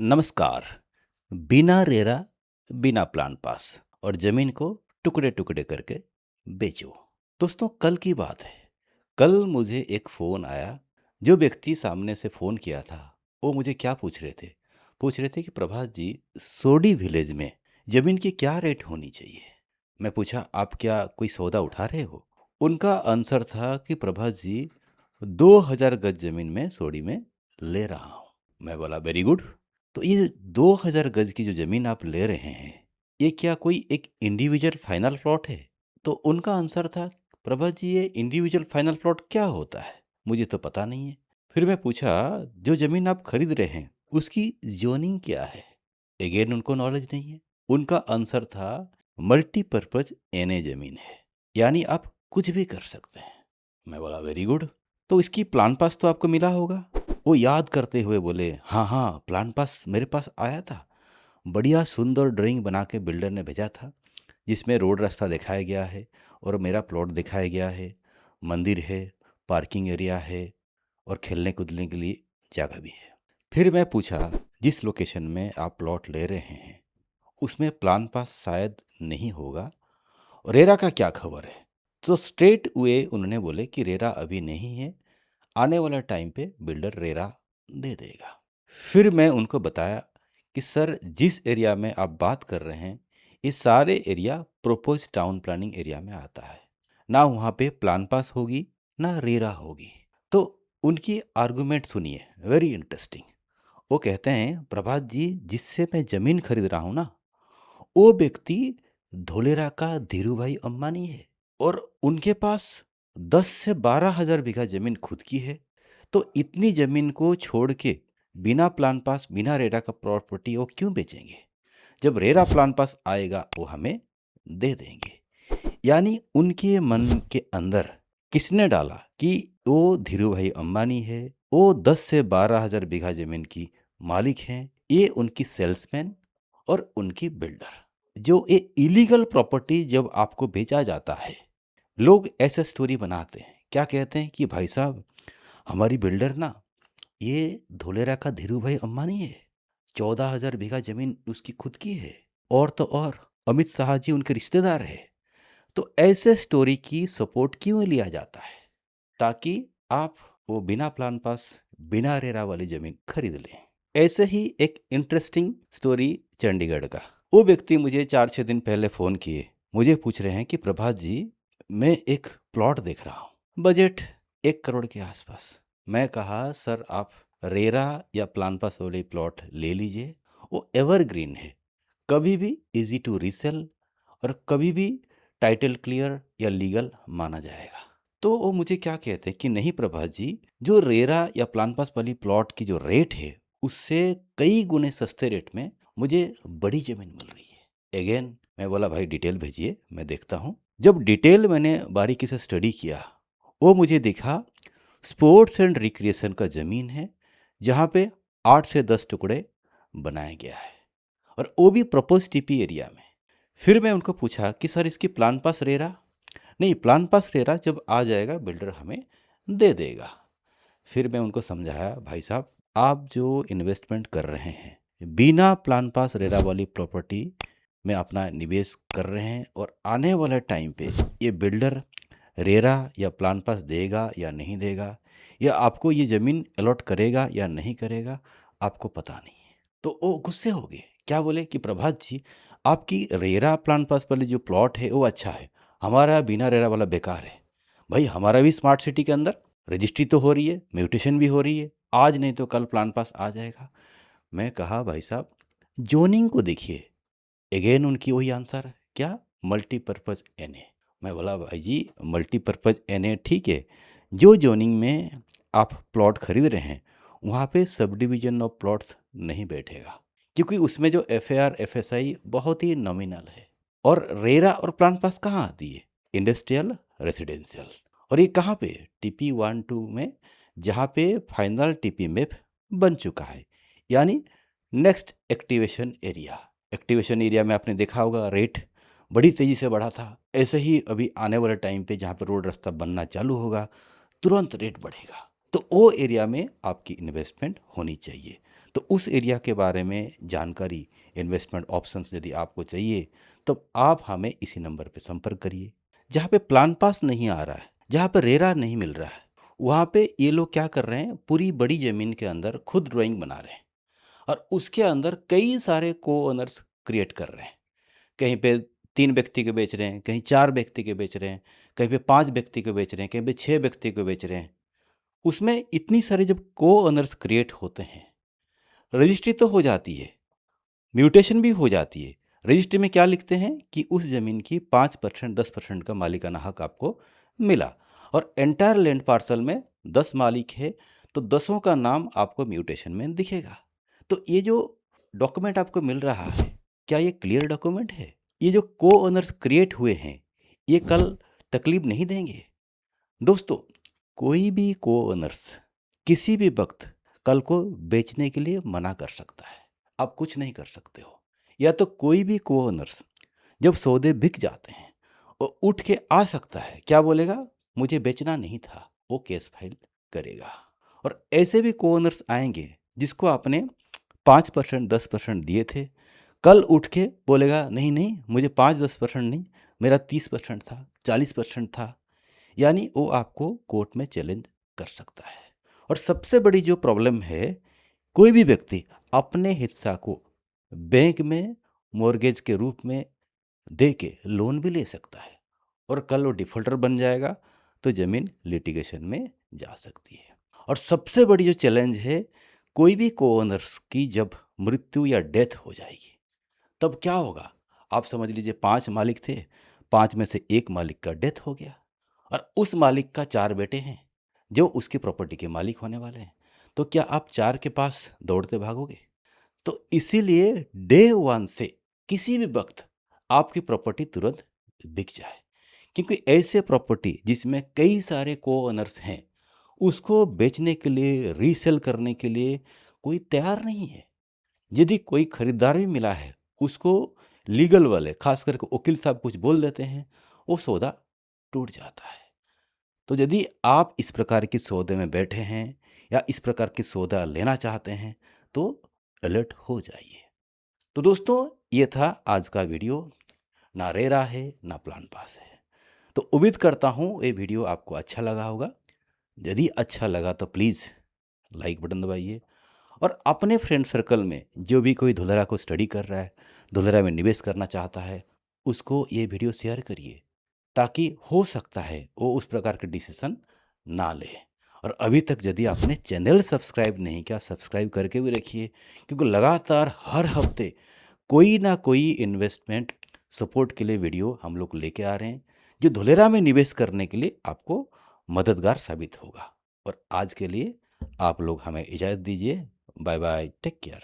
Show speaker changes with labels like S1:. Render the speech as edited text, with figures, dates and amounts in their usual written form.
S1: नमस्कार। बिना रेरा, बिना प्लान पास और जमीन को टुकड़े टुकड़े करके बेचो। दोस्तों, कल की बात है। कल मुझे एक फ़ोन आया। जो व्यक्ति सामने से फ़ोन किया था वो मुझे क्या पूछ रहे थे कि प्रभात जी, सोडी विलेज में ज़मीन की क्या रेट होनी चाहिए। मैं पूछा, आप क्या कोई सौदा उठा रहे हो? उनका आंसर था कि प्रभात जी, 2000 गज ज़मीन में सोडी में ले रहा हूँ। मैं बोला, वेरी गुड। तो ये 2000 गज की जो ज़मीन आप ले रहे हैं, ये क्या कोई एक इंडिविजुअल फाइनल प्लॉट है? तो उनका आंसर था, प्रभात जी, ये इंडिविजुअल फाइनल प्लॉट क्या होता है? मुझे तो पता नहीं है। फिर मैं पूछा, जो ज़मीन आप खरीद रहे हैं उसकी जोनिंग क्या है? अगेन उनको नॉलेज नहीं है। उनका आंसर था, मल्टीपर्पज एनए ज़मीन है, यानी आप कुछ भी कर सकते हैं। मैं बोला, वेरी गुड। तो इसकी प्लान पास तो आपको मिला होगा? वो याद करते हुए बोले, हाँ हाँ, प्लान पास मेरे पास आया था। बढ़िया सुंदर ड्राइंग बना के बिल्डर ने भेजा था, जिसमें रोड रास्ता दिखाया गया है और मेरा प्लॉट दिखाया गया है, मंदिर है, पार्किंग एरिया है और खेलने कूदने के लिए जगह भी है। फिर मैं पूछा, जिस लोकेशन में आप प्लॉट ले रहे हैं उसमें प्लान पास शायद नहीं होगा, रेरा का क्या खबर है? तो स्ट्रेट वे उन्होंने बोले कि रेरा अभी नहीं है, आने वाला टाइम पे बिल्डर रेरा दे देगा। फिर मैं उनको बताया कि सर, जिस एरिया में आप बात कर रहे हैं ये सारे area propose town planning area में आता है। ना वहाँ पे प्लान पास होगी ना रेरा होगी। तो उनकी आर्गुमेंट सुनिए, वेरी इंटरेस्टिंग। वो कहते हैं, प्रभात जी, जिससे मैं ज़मीन खरीद रहा हूँ ना, वो व्यक्ति धोलेरा का धीरू भाई अंबानी है और उनके पास 10 से 12 हजार बीघा जमीन खुद की है। तो इतनी जमीन को छोड़ के बिना प्लान पास, बिना रेरा का प्रॉपर्टी वो क्यों बेचेंगे? जब रेरा प्लान पास आएगा वो हमें दे देंगे। यानी उनके मन के अंदर किसने डाला कि वो धीरू भाई अंबानी है, वो 10 से 12 हजार बीघा जमीन की मालिक हैं, ये उनकी सेल्समैन और उनकी बिल्डर। जो ये इलीगल प्रॉपर्टी जब आपको बेचा जाता है, लोग ऐसे स्टोरी बनाते हैं, क्या कहते हैं कि भाई साहब, हमारी बिल्डर ना, ये धोलेरा का धीरू भाई अंबानी है, 14 हजार बीघा जमीन उसकी खुद की है, और तो और अमित शाह जी उनके रिश्तेदार है। तो ऐसे स्टोरी की सपोर्ट क्यों लिया जाता है? ताकि आप वो बिना प्लान पास, बिना रेरा वाली जमीन खरीद लें। ऐसे ही एक इंटरेस्टिंग स्टोरी चंडीगढ़ का। वो व्यक्ति मुझे 4-6 दिन पहले फ़ोन किए, मुझे पूछ रहे हैं कि प्रभात जी, मैं एक प्लॉट देख रहा हूँ, बजट 1 करोड़ के आसपास। मैं कहा, सर, आप रेरा या प्लान पास वाली प्लॉट ले लीजिए, वो एवरग्रीन है, कभी भी इजी टू रीसेल और कभी भी टाइटल क्लियर या लीगल माना जाएगा। तो वो मुझे क्या कहते हैं कि नहीं प्रभात जी, जो रेरा या प्लान पास वाली प्लॉट की जो रेट है उससे कई गुने सस्ते रेट में मुझे बड़ी जमीन मिल रही है। अगेन मैं बोला, भाई डिटेल भेजिए, मैं देखता हूँ। जब डिटेल मैंने बारीकी से स्टडी किया, वो मुझे दिखा स्पोर्ट्स एंड रिक्रिएशन का ज़मीन है, जहाँ पे 8 से 10 टुकड़े बनाया गया है और वो भी प्रपोज टीपी एरिया में। फिर मैं उनको पूछा कि सर, इसकी प्लान पास रेरा? नहीं, प्लान पास रेरा जब आ जाएगा बिल्डर हमें दे देगा। फिर मैं उनको समझाया, भाई साहब, आप जो इन्वेस्टमेंट कर रहे हैं बिना प्लान पास रेरा वाली प्रॉपर्टी में अपना निवेश कर रहे हैं, और आने वाले टाइम पे ये बिल्डर रेरा या प्लान पास देगा या नहीं देगा, या आपको ये ज़मीन अलॉट करेगा या नहीं करेगा, आपको पता नहीं है। तो वो गुस्से हो गए। क्या बोले कि प्रभात जी, आपकी रेरा प्लान पास वाली जो प्लॉट है वो अच्छा है, हमारा बिना रेरा वाला बेकार है। भाई, हमारा भी स्मार्ट सिटी के अंदर रजिस्ट्री तो हो रही है, म्यूटेशन भी हो रही है, आज नहीं तो कल प्लान पास आ जाएगा। मैं कहा, भाई साहब, जोनिंग को देखिए। अगेन उनकी वही आंसर, क्या? मल्टीपर्पज़ एनए। मैं बोला, भाई जी, मल्टीपर्पज़ एनए ठीक है, जो जोनिंग में आप प्लॉट खरीद रहे हैं वहाँ पे सब डिवीजन ऑफ प्लॉट्स नहीं बैठेगा, क्योंकि उसमें जो एफएआर एफएसआई बहुत ही नॉमिनल है। और रेरा और प्लान पास कहाँ आती है? Industrial residential. और ये कहाँ पे? टीपी 1-2 में, जहाँ पे फाइनल टीपी मैप बन चुका है, यानी next activation area. Activation area में आपने देखा होगा रेट बड़ी तेज़ी से बढ़ा था। ऐसे ही अभी आने वाले टाइम पे जहाँ पर रोड रास्ता बनना चालू होगा, तुरंत रेट बढ़ेगा। तो वो एरिया में आपकी इन्वेस्टमेंट होनी चाहिए, तो उस एरिया के बारे में जानकारी, इन्वेस्टमेंट ऑप्शंस यदि आपको चाहिए तो आप हमें इसी नंबर पे संपर्क करिए। जहाँ पे प्लान पास नहीं आ रहा है, जहाँ पे रेरा नहीं मिल रहा है, वहाँ पे ये लोग क्या कर रहे हैं, पूरी बड़ी ज़मीन के अंदर खुद ड्राइंग बना रहे हैं और उसके अंदर कई सारे को ओनर्स क्रिएट कर रहे हैं। कहीं पे 3 व्यक्ति के बेच रहे हैं, कहीं 4 व्यक्ति के बेच रहे हैं, कहीं पे 5 व्यक्ति को बेच रहे हैं, कहीं पे 6 व्यक्ति को बेच रहे हैं। उसमें इतनी सारी जब को ओनर्स क्रिएट होते हैं, रजिस्ट्री तो हो जाती है, म्यूटेशन भी हो जाती है। रजिस्ट्री में क्या लिखते हैं कि उस ज़मीन की 5% 10% का मालिकाना हक आपको मिला और एंटायर लैंड पार्सल में 10 मालिक है तो 10 का नाम आपको म्यूटेशन में दिखेगा। तो ये जो डॉक्यूमेंट आपको मिल रहा है, क्या ये क्लियर डॉक्यूमेंट है? ये जो को ओनर्स क्रिएट हुए हैं, ये कल तकलीफ नहीं देंगे? दोस्तों, कोई भी को ओनर्स किसी भी वक्त कल को बेचने के लिए मना कर सकता है। आप कुछ नहीं कर सकते हो। या तो कोई भी को ओनर्स जब सौदे बिक जाते हैं और उठ के आ सकता है, क्या बोलेगा? मुझे बेचना नहीं था, वो केस फाइल करेगा। और ऐसे भी को ओनर्स आएंगे जिसको आपने 5% 10% दिए थे, कल उठ के बोलेगा नहीं नहीं, मुझे 5-10% नहीं, मेरा 30% था, 40% था। यानी वो आपको कोर्ट में चैलेंज कर सकता है। और सबसे बड़ी जो प्रॉब्लम है, कोई भी व्यक्ति अपने हिस्सा को बैंक में मॉर्गेज के रूप में दे के लोन भी ले सकता है और कल वो डिफॉल्टर बन जाएगा तो ज़मीन लिटिगेशन में जा सकती है। और सबसे बड़ी जो चैलेंज है, कोई भी को ओनर्स की जब मृत्यु या डेथ हो जाएगी तब क्या होगा? आप समझ लीजिए 5 मालिक थे, 5 में से 1 मालिक का डेथ हो गया और उस मालिक का 4 बेटे हैं जो उसकी प्रॉपर्टी के मालिक होने वाले हैं। तो क्या आप 4 के पास दौड़ते भागोगे? तो इसीलिए डे 1 से किसी भी वक्त आपकी प्रॉपर्टी तुरंत बिक जाए, क्योंकि ऐसे प्रॉपर्टी जिसमें कई सारे को ओनर्स हैं, उसको बेचने के लिए, रीसेल करने के लिए कोई तैयार नहीं है। यदि कोई खरीदार भी मिला है, उसको लीगल वाले, खास करके वकील साहब कुछ बोल देते हैं, वो सौदा टूट जाता है। तो यदि आप इस प्रकार के सौदे में बैठे हैं या इस प्रकार के सौदा लेना चाहते हैं तो अलर्ट हो जाइए। तो दोस्तों, ये था आज का वीडियो। ना रेरा है ना प्लान पास है। तो उम्मीद करता हूँ ये वीडियो आपको अच्छा लगा होगा। यदि अच्छा लगा तो प्लीज़ लाइक बटन दबाइए और अपने फ्रेंड सर्कल में जो भी कोई धुलरा को स्टडी कर रहा है, धुलरा में निवेश करना चाहता है, उसको ये वीडियो शेयर करिए ताकि हो सकता है वो उस प्रकार के डिसीजन ना ले। और अभी तक यदि आपने चैनल सब्सक्राइब नहीं किया, सब्सक्राइब करके भी रखिए, क्योंकि लगातार हर हफ्ते कोई ना कोई इन्वेस्टमेंट सपोर्ट के लिए वीडियो हम लोग लेके आ रहे हैं जो धुलेरा में निवेश करने के लिए आपको मददगार साबित होगा। और आज के लिए आप लोग हमें इजाज़त दीजिए। Bye bye, take care.